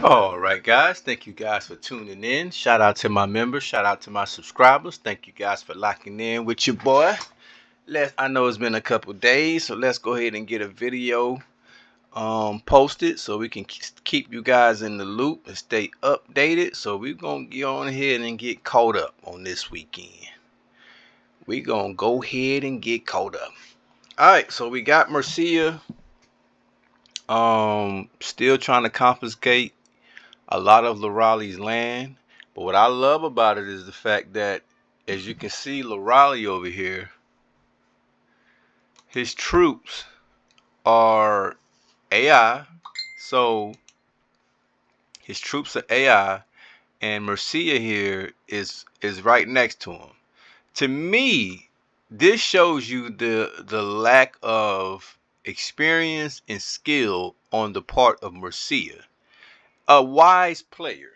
All right, guys. Thank you guys for tuning in. Shout out to my members. Shout out to my subscribers. Thank you guys for locking in with your boy. I know it's been a couple days, so let's go ahead and get a video posted so we can keep you guys in the loop and stay updated. So we're gonna get on ahead and get caught up on this weekend. We're gonna go ahead and get caught up. All right, so we got Murcia still trying to confiscate a lot of Lorale's land. But what I love about it is the fact that, as you can see, Lorale over here, his troops are AI. So his troops are AI, and Murcia here is right next to him. To me, this shows you the lack of experience and skill on the part of Murcia. A wise player.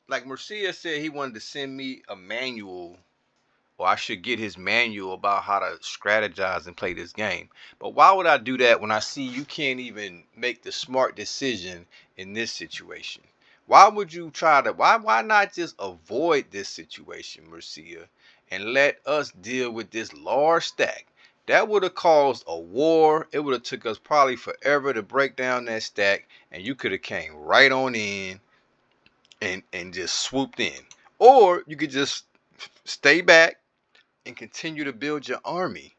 Like Murcia said he wanted to send me a manual, or I should get his manual about how to strategize and play this game. But why would I do that when I see you can't even make the smart decision in this situation? Why would you try to why not just avoid this situation, Murcia, and let us deal with this large stack? That would have caused a war. It would have took us probably forever to break down that stack, and you could have came right on in and just swooped in. Or you could just stay back and continue to build your army.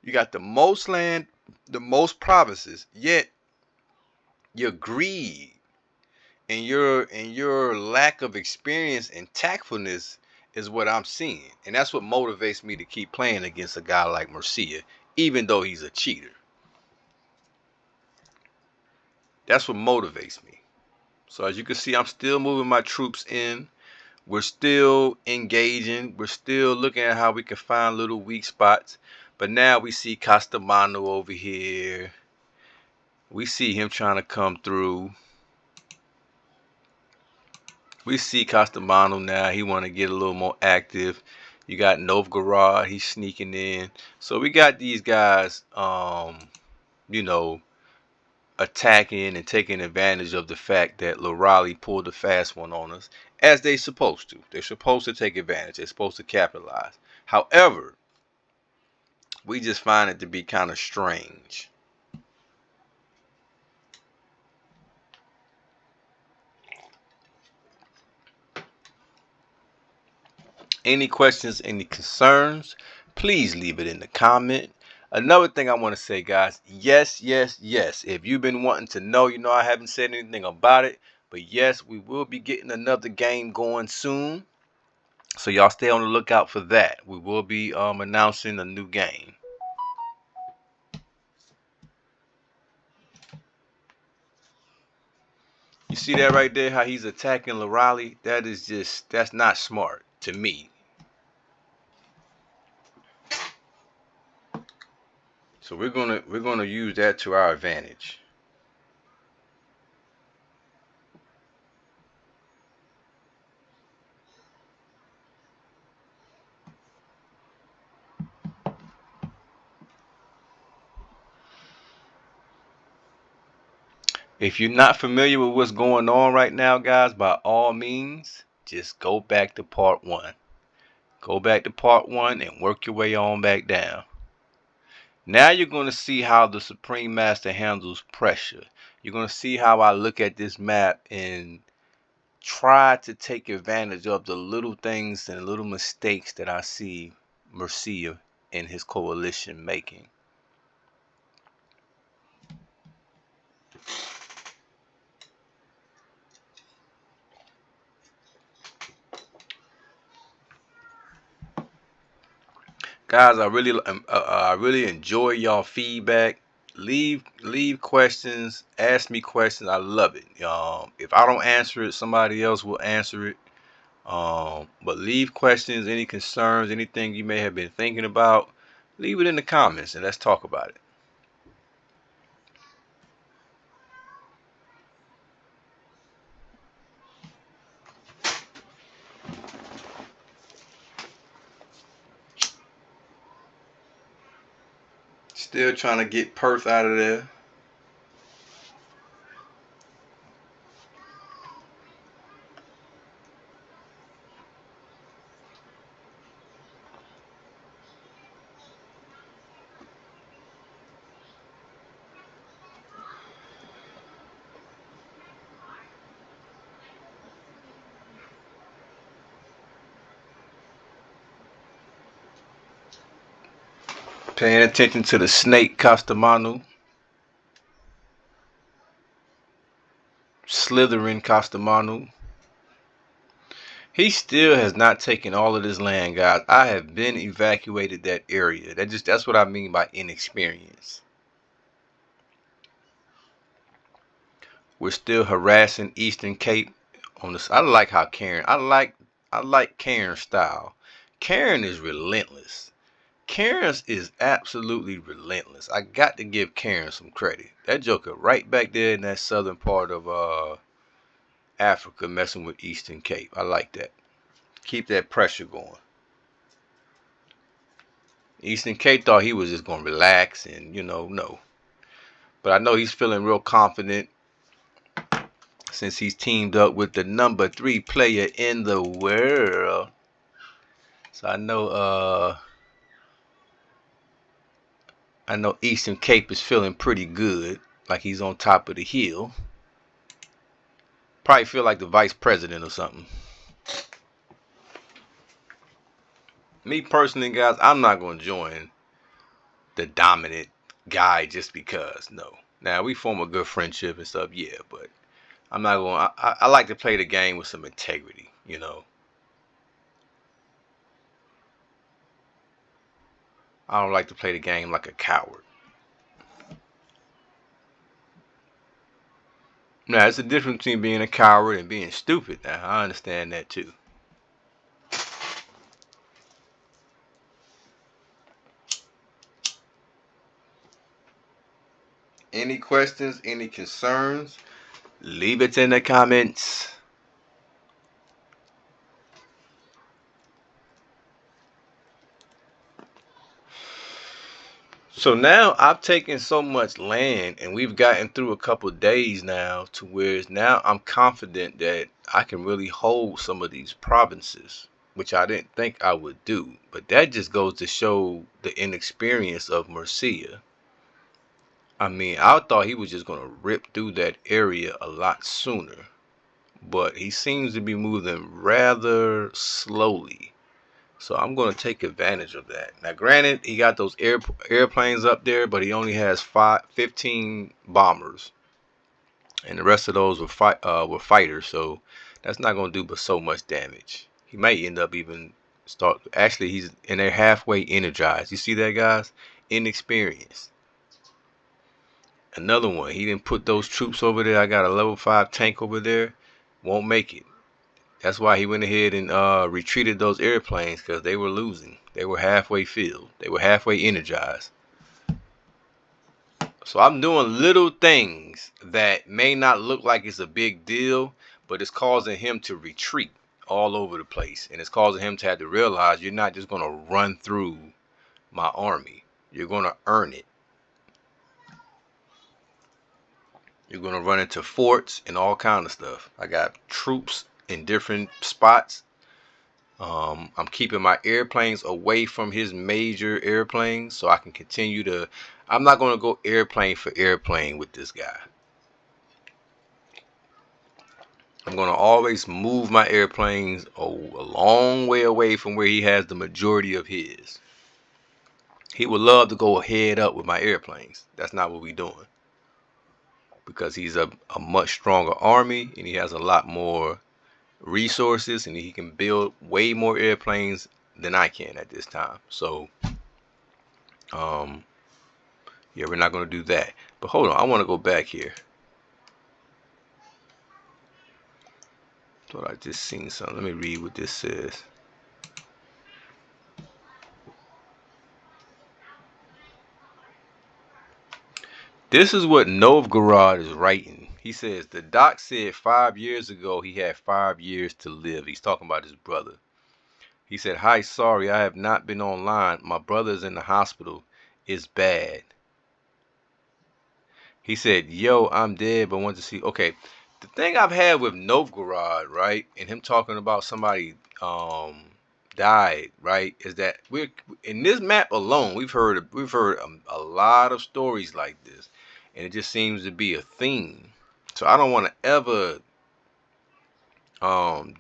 You got the most land, the most provinces, yet your greed and your lack of experience and tactfulness is what I'm seeing. And that's what motivates me to keep playing against a guy like Murcia, even though he's a cheater. That's what motivates me. So as you can see, I'm still moving my troops in. We're still engaging. We're still looking at how we can find little weak spots. But now we see Castamano over here. We see him trying to come through. We see Castamano now. He want to get a little more active. You got Novgorod. He's sneaking in. So we got these guys, you know, attacking and taking advantage of the fact that Lorale pulled a fast one on us, as they supposed to. They're supposed to take advantage. They're supposed to capitalize. However, we just find it to be kind of strange. Any questions, any concerns, please leave it in the comment. Another thing I want to say, guys, yes, yes, yes. If you've been wanting to know, you know I haven't said anything about it. But yes, we will be getting another game going soon. So y'all stay on the lookout for that. We will be announcing a new game. You see that right there, how he's attacking Lorale? That's not smart to me. So we're gonna use that to our advantage. If you're not familiar with what's going on right now, guys, by all means, just go back to part one. Go back to part one and work your way on back down. Now you're going to see how the Supreme Master handles pressure. You're going to see how I look at this map and try to take advantage of the little things and little mistakes that I see Murcia and his coalition making. Guys, I really enjoy y'all feedback. Leave questions, ask me questions. I love it. If I don't answer it, somebody else will answer it. But leave questions, any concerns, anything you may have been thinking about, leave it in the comments and let's talk about it. Still trying to get Perth out of there. Paying attention to the snake Castamanu. Slithering Castamanu. He still has not taken all of this land, guys. I have been evacuated that area. That's what I mean by inexperience. We're still harassing Eastern Cape on this. I like how Karen. I like Karen's style. Karen is relentless. Karen's is absolutely relentless. I got to give Karen some credit. That joker right back there in that southern part of Africa messing with Eastern Cape. I like that. Keep that pressure going. Eastern Cape thought he was just going to relax and, no. But I know he's feeling real confident since he's teamed up with the number 3 player in the world. So I know Eastern Cape is feeling pretty good, like he's on top of the hill. Probably feel like the vice president or something. Me personally, guys, I'm not going to join the dominant guy just because. No. Now, we form a good friendship and stuff, yeah, but I'm not going. I like to play the game with some integrity, I don't like to play the game like a coward. Now, it's a difference between being a coward and being stupid. Now, I understand that too. Any questions, any concerns, leave it in the comments. So now I've taken so much land and we've gotten through a couple days now to where now I'm confident that I can really hold some of these provinces, which I didn't think I would do. But that just goes to show the inexperience of Murcia. I mean, I thought he was just going to rip through that area a lot sooner, but he seems to be moving rather slowly. So I'm going to take advantage of that. Now, granted, he got those airplanes up there, but he only has 15 bombers, and the rest of those were fighters. So that's not going to do but so much damage. He might end up even start. Actually, he's and they're halfway energized. You see that, guys? Inexperienced. Another one. He didn't put those troops over there. I got a level 5 tank over there. Won't make it. That's why he went ahead and retreated those airplanes, because they were losing. They were halfway filled. They were halfway energized. So I'm doing little things that may not look like it's a big deal, but it's causing him to retreat all over the place. And it's causing him to have to realize you're not just going to run through my army. You're going to earn it. You're going to run into forts and all kind of stuff. I got troops in different spots. I'm keeping my airplanes away from his major airplanes so I can continue to. I'm not going to go airplane for airplane with this guy. I'm going to always move my airplanes a long way away from where he has the majority of his. He would love to go head up with my airplanes. That's not what we're doing. Because he's a much stronger army and he has a lot more resources and he can build way more airplanes than I can at this time. So yeah, we're not going to do that. But hold on, I want to go back here. Thought I just seen something. Let me read what this says. This is what Novgorod is writing. He says, the doc said 5 years ago he had 5 years to live. He's talking about his brother. He said, hi, sorry, I have not been online. My brother's in the hospital. It's bad. He said, yo, I'm dead, but want to see. Okay, the thing I've had with Novgorod, right, and him talking about somebody died, right, is that we're in this map alone. We've heard a lot of stories like this, and it just seems to be a theme. So I don't want to ever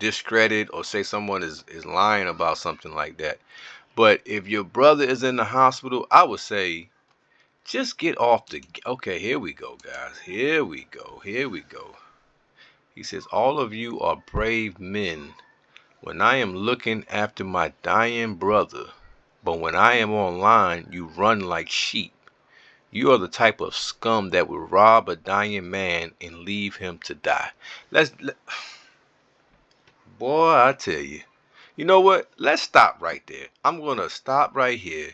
discredit or say someone is lying about something like that. But if your brother is in the hospital, I would say just get off the. Okay, here we go, guys. Here we go. Here we go. He says, all of you are brave men when I am looking after my dying brother. But when I am online, you run like sheep. You are the type of scum that will rob a dying man and leave him to die. Boy, I tell you. You know what? Let's stop right there. I'm going to stop right here,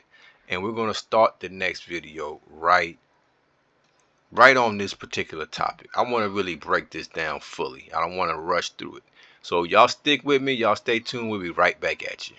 and we're going to start the next video right on this particular topic. I want to really break this down fully. I don't want to rush through it. So y'all stick with me. Y'all stay tuned. We'll be right back at you.